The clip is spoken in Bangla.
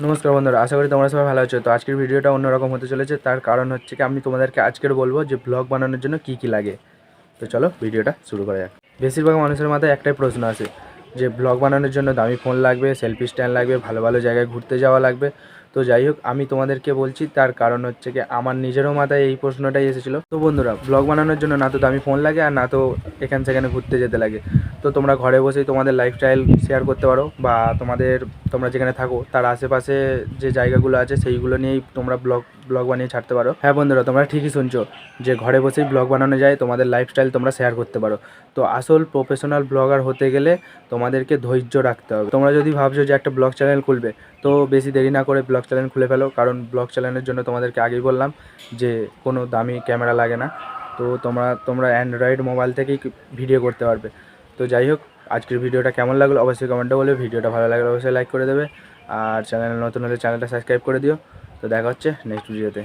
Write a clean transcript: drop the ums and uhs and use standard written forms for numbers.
নমস্কার বন্ধুরা, আশা করি তোমরা সবাই ভালো আছো। তো আজকের ভিডিওটা অন্যরকম হতে চলেছে। তার কারণ হচ্ছে কি, আমি তোমাদেরকে আজকের বলবো যে ব্লগ বানানোর জন্য কী কী লাগে। তো চলো ভিডিওটা শুরু করা যাক। বেশিরভাগ মানুষের মাথায় একটাই প্রশ্ন আসে যে ব্লগ বানানোর জন্য দামি ফোন লাগবে, সেলফি স্ট্যান্ড লাগবে, ভালো ভালো জায়গায় ঘুরতে যাওয়া লাগবে। তো যাই হোক, আমি তোমাদেরকে বলছি তার কারণ হচ্ছে কি, আমার নিজেরও মাথায় এই প্রশ্নটাই এসেছিলো। তো বন্ধুরা, ব্লগ বানানোর জন্য না তো দামি ফোন লাগে আর না তো এখান সেখানে ঘুরতে যেতে লাগে। তো তোমরা ঘরে বসেই তোমাদের লাইফস্টাইল শেয়ার করতে পারো, বা তোমরা যেখানে থাকো তার আশেপাশে যে জায়গাগুলো আছে সেইগুলো নিয়েই তোমরা ব্লগ বানিয়ে ছাড়তে পারো। হ্যাঁ বন্ধুরা, তোমরা ঠিকই শুনছো যে ঘরে বসেই ব্লগ বানানো যায়, তোমাদের লাইফস্টাইল তোমরা শেয়ার করতে পারো। তো আসল প্রফেশনাল ব্লগার হতে গেলে তোমাদেরকে ধৈর্য রাখতে হবে। তোমরা যদি ভাবছো যে একটা ব্লগ চ্যানেল খুলবে, তো বেশি দেরি না করে ব্লগ চ্যানেল খুলে ফেলো। কারণ ব্লগ চ্যানেলের জন্য তোমাদেরকে আগেই বললাম যে কোনো দামি ক্যামেরা লাগে না। তো তোমরা অ্যান্ড্রয়েড মোবাইল থেকেই ভিডিও করতে পারবে। তো যাই হোক, আজকের ভিডিওটা কেমন লাগলো অবশ্যই কমেন্টে বলবে। ভিডিওটা ভালো লাগলে অবশ্যই লাইক করে দেবে, আর চ্যানেল নতুন হলে চ্যানেলটা সাবস্ক্রাইব করে দিও। তো দেখা হচ্ছে নেক্সট ভিডিওতে।